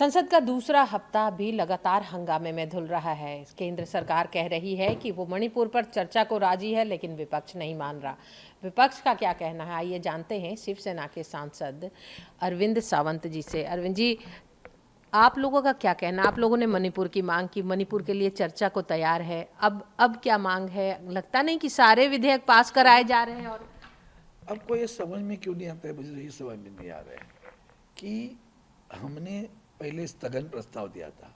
संसद का दूसरा हफ्ता भी लगातार हंगामे में धुल रहा है। केंद्र सरकार कह रही है कि वो मणिपुर पर चर्चा को राजी है, लेकिन विपक्ष नहीं मान रहा। विपक्ष का क्या कहना है, आइए जानते हैं शिवसेना के सांसद अरविंद सावंत जी से। अरविंद जी, आप लोगों का क्या कहना? आप लोगों ने मणिपुर की मांग की, मणिपुर के लिए चर्चा को तैयार है। अब क्या मांग है? लगता नहीं कि सारे विधेयक पास कराए जा रहे हैं। और आपको ये समझ में क्यों नहीं आता है? मुझे ये समझ में नहीं आ रहा है कि हमने पहले स्थगन प्रस्ताव दिया था।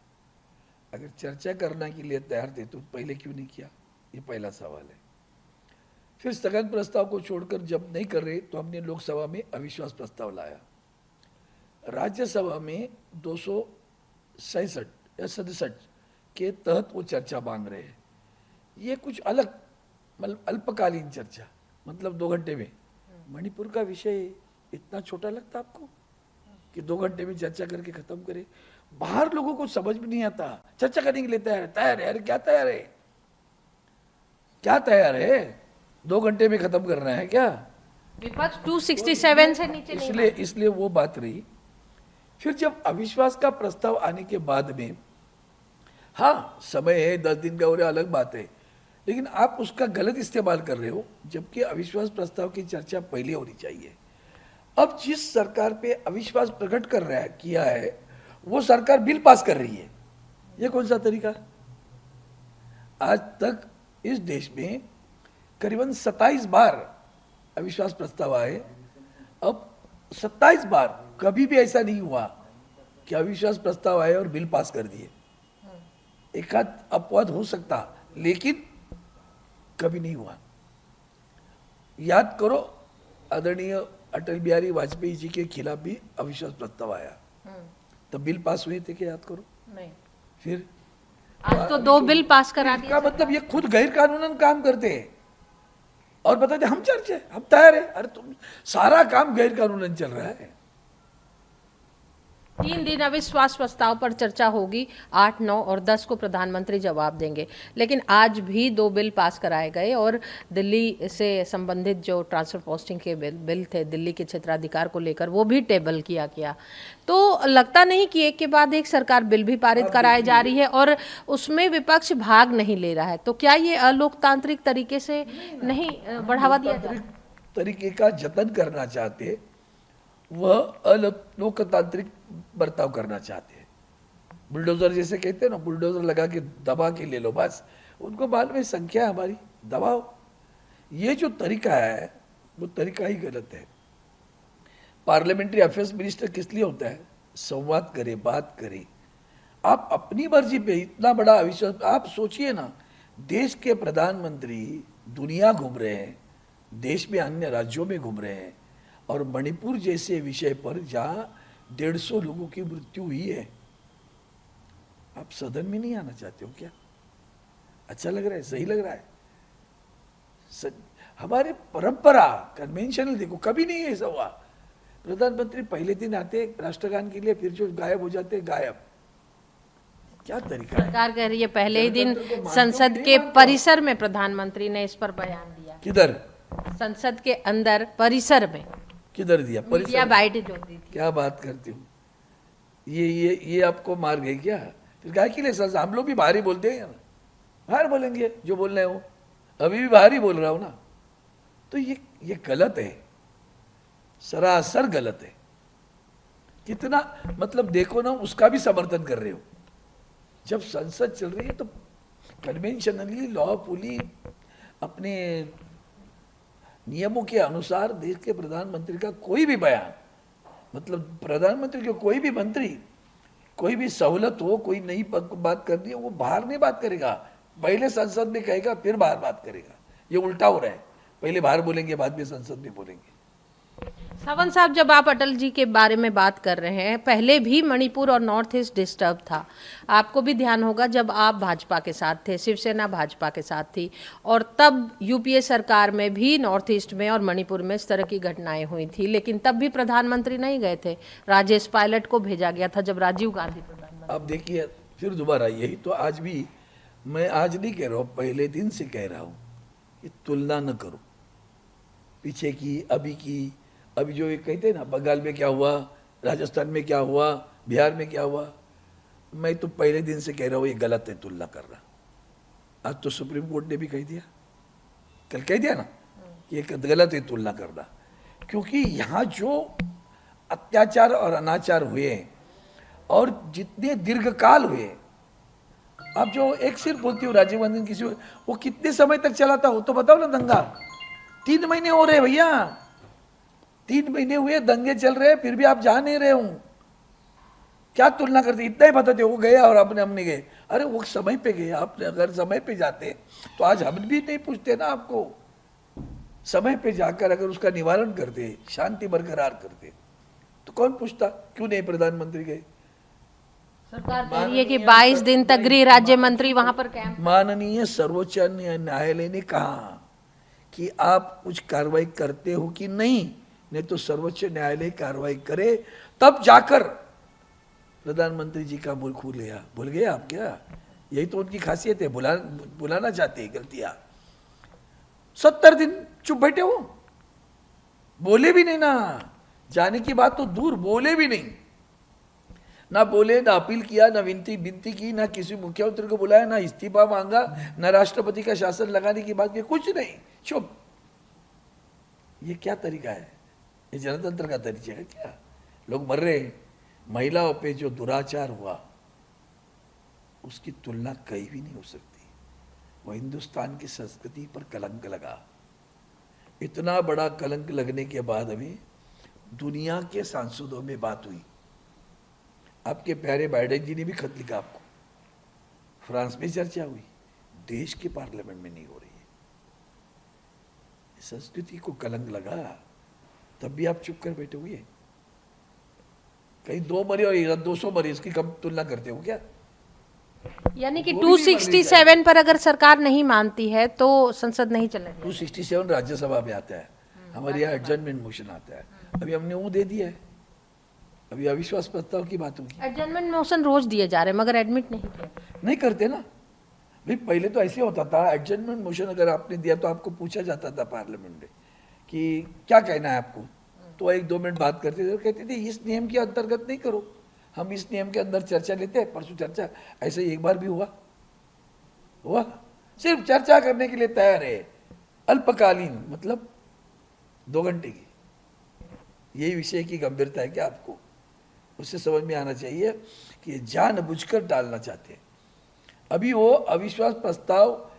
अगर चर्चा करने के लिए तैयार थे तो पहले क्यों नहीं किया? ये पहला सवाल है। फिर स्थगन प्रस्ताव को छोड़कर जब नहीं कर रहे तो हमने लोकसभा में अविश्वास प्रस्ताव लाया। राज्यसभा में 267 या 67 के तहत वो चर्चा मांग रहे हैं। ये कुछ अलग, मतलब अल्पकालीन चर्चा, मतलब 2 घंटे में। मणिपुर का विषय इतना छोटा लगता आपको कि 2 घंटे में चर्चा करके खत्म करे? बाहर लोगों को समझ में नहीं आता। चर्चा करने के लिए तैयार है। अरे क्या तैयार है? क्या तैयार है? 2 घंटे में खत्म करना है क्या? विपक्ष 267 से नीचे नहीं। इसलिए वो बात रही। फिर जब अविश्वास का प्रस्ताव आने के बाद में, हाँ समय है, 10 दिन का, और अलग बात है, लेकिन आप उसका गलत इस्तेमाल कर रहे हो, जबकि अविश्वास प्रस्ताव की चर्चा पहले होनी चाहिए। अब जिस सरकार पे अविश्वास प्रकट कर रहा है, किया है, वो सरकार बिल पास कर रही है। ये कौन सा तरीका? आज तक इस देश में करीबन 27 बार अविश्वास प्रस्ताव आए। अब 27 बार कभी भी ऐसा नहीं हुआ कि अविश्वास प्रस्ताव आए और बिल पास कर दिए। एक आध अपवाद हो सकता, लेकिन कभी नहीं हुआ। याद करो, आदरणीय अटल बिहारी वाजपेयी जी के खिलाफ भी अविश्वास प्रस्ताव आया, तब बिल पास हुए थे क्या? याद करो। नहीं। फिर आज तो 2 बिल पास करा दिए। इसका मतलब ये खुद गैर कानूनन काम करते हैं और बताते हम चर्चा, हम तैयार है। अरे तुम, सारा काम गैर कानूनन चल रहा है। 3 दिन अविश्वास प्रस्ताव पर चर्चा होगी। 8, 9 और 10 को प्रधानमंत्री जवाब देंगे। लेकिन आज भी 2 बिल पास कराए गए और दिल्ली से संबंधित जो ट्रांसफर पोस्टिंग के बिल थे, दिल्ली के क्षेत्राधिकार को लेकर, वो भी टेबल किया गया। तो लगता नहीं कि एक के बाद एक सरकार बिल भी पारित कराई जा रही है और उसमें विपक्ष भाग नहीं ले रहा है। तो क्या ये अलोकतांत्रिक तरीके से नहीं बढ़ावा दिया जा रहा है? तरीके का जतन करना चाहते, वह अलोकतांत्रिक बर्ताव करना चाहते हैं। बुलडोजर जैसे कहते हैं ना, बुलडोजर लगा के दबा के ले लो बस। उनको बाद में संख्या हमारी दबाओ। ये जो तरीका है वो तरीका ही गलत है। पार्लियामेंट्री अफेयर्स मिनिस्टर किस लिए होता है? संवाद करे, बात करे। आप अपनी मर्जी पे इतना बड़ा अविश्वास, आप सोचिए ना, देश के प्रधानमंत्री दुनिया घूम रहे हैं, देश में अन्य राज्यों में घूम रहे हैं, और मणिपुर जैसे विषय पर जहां 150 लोगों की मृत्यु हुई है, आप सदन में नहीं आना चाहते हो क्या? अच्छा लग रहा है? सही लग रहा है? हमारे परंपरा, कन्वेंशनल देखो, कभी नहीं ऐसा हुआ। प्रधानमंत्री पहले दिन आते राष्ट्रगान के लिए, फिर जो गायब हो जाते, गायब। क्या तरीका है? सरकार कह रही है पहले ही दिन संसद के परिसर में प्रधानमंत्री ने इस पर बयान दिया। किधर? संसद के अंदर परिसर में। किधर दिया? मीडिया बाइट जो दी थी। क्या बात करती हूँ? ये आपको मार गई क्या? फिर गाय के लिए सजा? हम लोग भी बाहर ही बोलते हैं ना, बाहर बोलेंगे जो बोलना है वो। अभी भी बाहर ही बोल रहा हूँ ना। तो ये गलत है, सरासर गलत है। कितना, मतलब देखो ना, उसका भी समर्थन कर रहे हो। जब संसद चल रही है तो कन्वेंशनली, लॉफुली, अपने नियमों के अनुसार देश के प्रधानमंत्री का कोई भी बयान, मतलब प्रधानमंत्री के कोई भी मंत्री, कोई भी सहूलत हो, कोई नई बात करनी है, वो बाहर नहीं बात करेगा, पहले संसद में कहेगा, फिर बाहर बात करेगा। ये उल्टा हो रहा है, पहले बाहर बोलेंगे, बाद में संसद में बोलेंगे। सावंत साहब, जब आप अटल जी के बारे में बात कर रहे हैं, पहले भी मणिपुर और नॉर्थ ईस्ट डिस्टर्ब था। आपको भी ध्यान होगा जब आप भाजपा के साथ थे, शिवसेना भाजपा के साथ थी, और तब यूपीए सरकार में भी नॉर्थ ईस्ट में और मणिपुर में इस तरह की घटनाएं हुई थी, लेकिन तब भी प्रधानमंत्री नहीं गए थे। राजेश पायलट को भेजा गया था जब राजीव गांधी प्रधानमंत्री। अब देखिए फिर दोबारा यही तो, आज भी मैं आज नहीं कह रहा हूँ, पहले दिन से कह रहा हूँ कि तुलना न करो पीछे की, अभी की। अभी जो ये कहते हैं ना, बंगाल में क्या हुआ, राजस्थान में क्या हुआ, बिहार में क्या हुआ? मैं तो पहले दिन से कह रहा हूँ ये गलत है तुलना करना। आज तो सुप्रीम कोर्ट ने भी कह दिया, कल कह दिया ना कि ये गलत है तुलना करना, क्योंकि यहाँ जो अत्याचार और अनाचार हुए और जितने दीर्घकाल हुए, आप जो एक सिर्फ बोलती हो राजीव गांधी किसी, वो कितने समय तक चला था वो तो बताओ ना। दंगा 3 महीने हो रहे भैया, 3 महीने हुए दंगे चल रहे, फिर भी आप जा नहीं रहे हूं। क्या तुलना करते? इतना ही बताते वो गया और हम नहीं गए। अरे वो समय पे गए, आपने अगर समय पे जाते तो आज हम भी नहीं पूछते ना आपको। समय पे जाकर अगर उसका निवारण करते, शांति बरकरार करते, तो कौन पूछता? क्यों नहीं प्रधानमंत्री गए? सरकार कह रही है कि 22 दिन तक गृह राज्य मंत्री वहां पर कैंप। माननीय सर्वोच्च न्यायालय ने कहा कि आप कुछ कार्रवाई करते हो कि नहीं तो सर्वोच्च न्यायालय कार्रवाई करे, तब जाकर प्रधानमंत्री जी का मुंह खुलेगा। भूल गए आप क्या? यही तो उनकी खासियत है, बुलाना चाहते हैं गलतियां। 70 दिन चुप बैठे हो, बोले भी नहीं ना, जाने की बात तो दूर, बोले भी नहीं, ना बोले, ना अपील किया, ना विनती की, ना किसी मुख्यमंत्री को बुलाया, ना इस्तीफा मांगा, ना राष्ट्रपति का शासन लगाने की बात की, कुछ नहीं, चुप। ये क्या तरीका है? ये जनतंत्र का तरीका है क्या? लोग मर रहे हैं। महिलाओं पे जो दुराचार हुआ उसकी तुलना कहीं भी नहीं हो सकती। वो हिंदुस्तान की संस्कृति पर कलंक लगा। इतना बड़ा कलंक लगने के बाद हमें दुनिया के सांसदों में बात हुई। आपके प्यारे बाइडेन जी ने भी खत लिखा आपको, फ्रांस में चर्चा हुई, देश के पार्लियामेंट में नहीं हो रही है। संस्कृति को कलंक लगा, तब भी आप चुप कर बैठे हुए। कहीं 2 मरे और 200 मरे, इसकी कम तुलना करते हो क्या? यानी कि 267 पर अगर सरकार नहीं मानती है तो संसद नहीं चलने देगी। 267 राज्यसभा में आता है, हमारे यहाँ एडजर्नमेंट मोशन आता है। अभी हमने वो दे दिया है, अभी अविश्वास प्रस्ताव की बात होगी। एडजर्नमेंट मोशन रोज दिए जा रहे हैं मगर एडमिट नहीं करते ना भाई। पहले तो ऐसे होता था, एडजर्नमेंट मोशन अगर आपने दिया तो आपको पूछा जाता था पार्लियामेंट में कि क्या कहना है आपको, तो 1-2 मिनट बात करते थे, कहते थे इस नियम के अंतर्गत नहीं करो, हम इस नियम के अंदर चर्चा लेते हैं। परसों चर्चा ऐसे ही एक बार भी हुआ सिर्फ चर्चा करने के लिए तैयार है, अल्पकालीन, मतलब 2 घंटे की। यही विषय की गंभीरता है क्या आपको? उससे समझ में आना चाहिए कि ये जानबूझकर टालना चाहते हैं। अभी वो अविश्वास प्रस्ताव,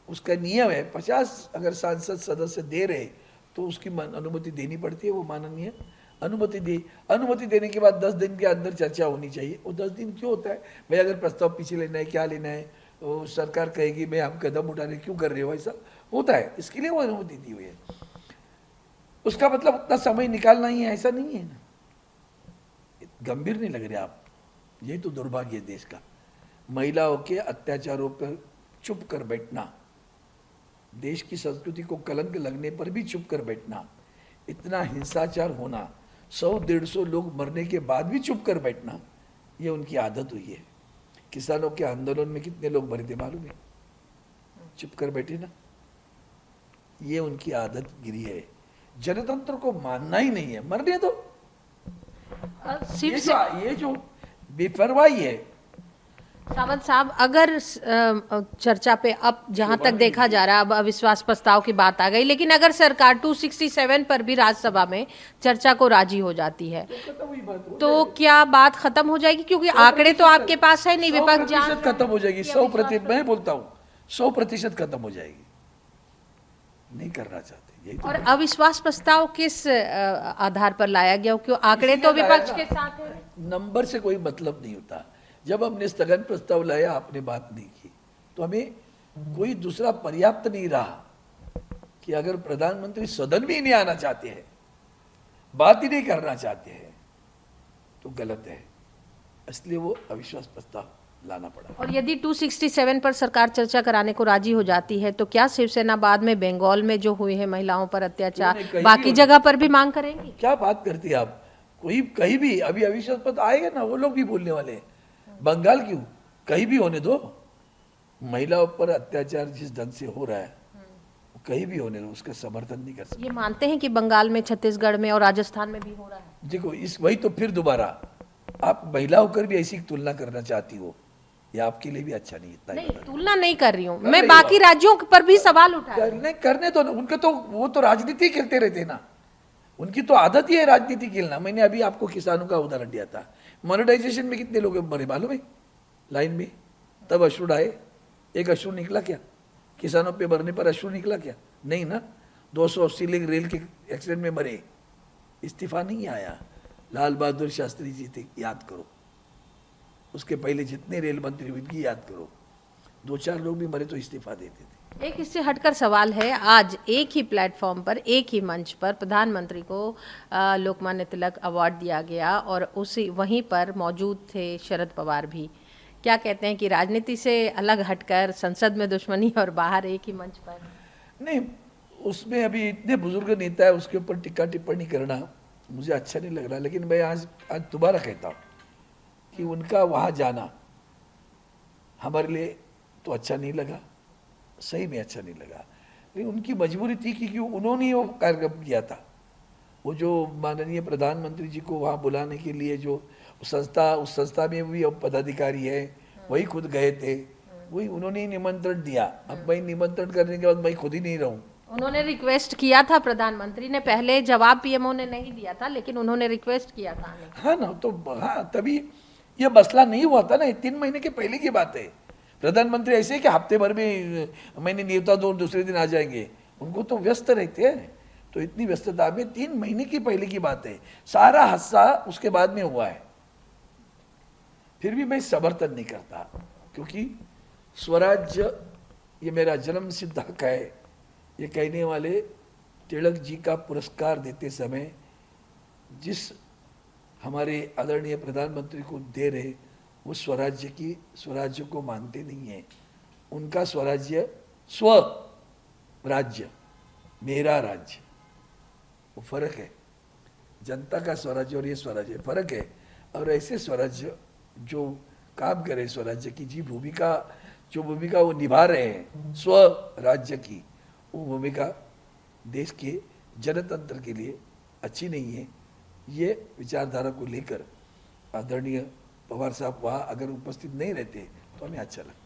उसका नियम है 50 अगर सांसद सदस्य दे रहे तो उसकी अनुमति देनी पड़ती है। वो माननीय अनुमति देने के बाद 10 दिन के अंदर चर्चा होनी चाहिए। वो 10 दिन क्यों होता है भाई? अगर प्रस्ताव पीछे लेना है, क्या लेना है, वो सरकार कहेगी मैं हम कदम उठा रहे, क्यों कर रहे हो, ऐसा होता है, इसके लिए वो अनुमति दी हुई है। उसका मतलब उतना समय निकालना ही है, ऐसा नहीं है ना। गंभीर नहीं लग रहे आप? यही तो दुर्भाग्य है देश का। महिलाओं के अत्याचारों पर चुप कर बैठना, देश की संस्कृति को कलंक लगने पर भी चुप कर बैठना, इतना हिंसाचार होना, 100-150 लोग मरने के बाद भी चुप कर बैठना, ये उनकी आदत हुई है। किसानों के आंदोलन में कितने लोग मरे थे मालूम है? चुप कर बैठे ना, ये उनकी आदत गिरी है। जनतंत्र को मानना ही नहीं है, मरने दो। ये जो बेपरवाही है। सावंत साहब, अगर चर्चा पे अब जहां तक देखा जा रहा है, अब अविश्वास प्रस्ताव की बात आ गई, लेकिन अगर सरकार 267 पर भी राज्यसभा में चर्चा को राजी हो जाती है तो क्या बात खत्म हो जाएगी? क्योंकि आंकड़े तो आपके पास है नहीं, विपक्ष खत्म हो जाएगी। 100%, मैं बोलता हूँ 100% खत्म हो जाएगी। नहीं करना चाहते यही तो। और अविश्वास प्रस्ताव किस आधार पर लाया गया? क्यों आंकड़े तो विपक्ष के साथ है। नंबर से कोई मतलब नहीं होता। जब हमने स्थगन प्रस्ताव लाया, आपने बात नहीं की, तो हमें कोई दूसरा पर्याप्त नहीं रहा कि अगर प्रधानमंत्री सदन में ही नहीं आना चाहते हैं, बात ही नहीं करना चाहते हैं, तो गलत है, इसलिए वो अविश्वास प्रस्ताव लाना पड़ा। और यदि 267 पर सरकार चर्चा कराने को राजी हो जाती है तो क्या शिवसेना बाद में बंगाल में जो हुए हैं महिलाओं पर अत्याचार बाकी जगह पर भी मांग करेंगी? क्या बात करती है आप? कोई कहीं भी अभी अविश्वास प्रस्ताव आएगा ना, वो लोग भी बोलने वाले हैं। बंगाल क्यों, कहीं भी होने दो। महिलाओं पर अत्याचार जिस ढंग से हो रहा है कहीं भी होने दो, उसका समर्थन नहीं कर सकते। ये मानते हैं कि बंगाल में, छत्तीसगढ़ में और राजस्थान में भी हो रहा है? देखो वही तो फिर दोबारा आप महिला होकर भी ऐसी तुलना करना चाहती हो, ये आपके लिए भी अच्छा नहीं। इतना नहीं, तुलना नहीं कर रही हूँ मैं, बाकी राज्यों पर भी सवाल उठा रही हूँ। करने दो, उनके तो वो तो राजनीति खेलते रहते हैं ना, उनकी तो आदत ही है राजनीति खेलना। मैंने अभी आपको किसानों का उदाहरण दिया था, मोनेटाइजेशन में कितने लोग मरे मालूम है लाइन में, तब अश्रु ढाए, एक अश्रु निकला क्या? किसानों पे मरने पर अश्रु निकला क्या? नहीं ना। 280 लोग रेल के एक्सीडेंट में मरे, इस्तीफा नहीं आया। लाल बहादुर शास्त्री जी थे, याद करो, उसके पहले जितने रेल मंत्री हुए उनकी याद करो, 2-4 लोग भी मरे तो इस्तीफा देते थे। एक इससे हटकर सवाल है, आज एक ही प्लेटफॉर्म पर, एक ही मंच पर प्रधानमंत्री को लोकमान्य तिलक अवार्ड दिया गया और उसी वहीं पर मौजूद थे शरद पवार भी। क्या कहते हैं कि राजनीति से अलग हटकर संसद में दुश्मनी और बाहर एक ही मंच पर? नहीं, उसमें अभी इतने बुजुर्ग नेता है, उसके ऊपर टिक्का टिप्पणी करना मुझे अच्छा नहीं लग रहा। लेकिन मैं आज दोबारा कहता हूँ कि उनका वहाँ जाना हमारे लिए तो अच्छा नहीं लगा, सही में अच्छा नहीं लगा। लेकिन उनकी मजबूरी थी कि उन्होंने वो कार्यक्रम किया था। वो जो माननीय प्रधानमंत्री जी को वहाँ बुलाने के लिए जो उस संस्था में भी अब पदाधिकारी है, वही खुद गए थे, वही उन्होंने निमंत्रण दिया। अब मैं निमंत्रण करने के बाद मैं खुद ही नहीं रहूं। उन्होंने रिक्वेस्ट किया था, प्रधानमंत्री ने पहले जवाब पीएमओ ने नहीं दिया था, लेकिन उन्होंने रिक्वेस्ट किया था। हाँ ना, तो हाँ, तभी ये मसला नहीं हुआ था ना, 3 महीने के पहले की बात है। प्रधानमंत्री ऐसे कि हफ्ते भर में मैंने न्योता दो, दूसरे दिन आ जाएंगे, उनको तो व्यस्त रहते हैं। तो इतनी व्यस्तता में 3 महीने की पहले की बात है, सारा हादसा उसके बाद में हुआ है। फिर भी मैं समर्थन नहीं करता, क्योंकि स्वराज्य ये मेरा जन्म सिद्ध हक है, ये कहने वाले तिलक जी का पुरस्कार देते समय जिस हमारे आदरणीय प्रधानमंत्री को दे रहे, वो स्वराज्य को मानते नहीं है। उनका स्वराज्य स्व राज्य, मेरा राज्य, वो फर्क है। जनता का स्वराज्य और ये स्वराज्य फर्क है। और ऐसे स्वराज्य जो काम करे स्वराज्य की जो भूमिका वो निभा रहे हैं स्व राज्य की, वो भूमिका देश के जनतंत्र के लिए अच्छी नहीं है। ये विचारधारा को लेकर आदरणीय पवार साहब वहाँ अगर उपस्थित नहीं रहते तो हमें अच्छा लगता।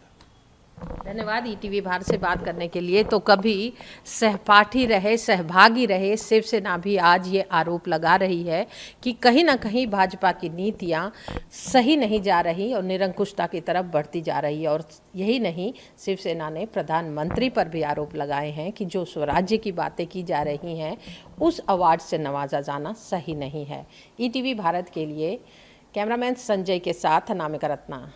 धन्यवाद ईटीवी भारत से बात करने के लिए। तो कभी सहपाठी रहे, सहभागी रहे, शिवसेना भी आज ये आरोप लगा रही है कि कहीं ना कहीं भाजपा की नीतियां सही नहीं जा रही और निरंकुशता की तरफ बढ़ती जा रही है। और यही नहीं, शिवसेना ने प्रधानमंत्री पर भी आरोप लगाए हैं कि जो स्वराज्य की बातें की जा रही हैं उस अवार्ड से नवाजा जाना सही नहीं है। ईटीवी भारत के लिए कैमरामैन संजय के साथ अनामिका रत्ना।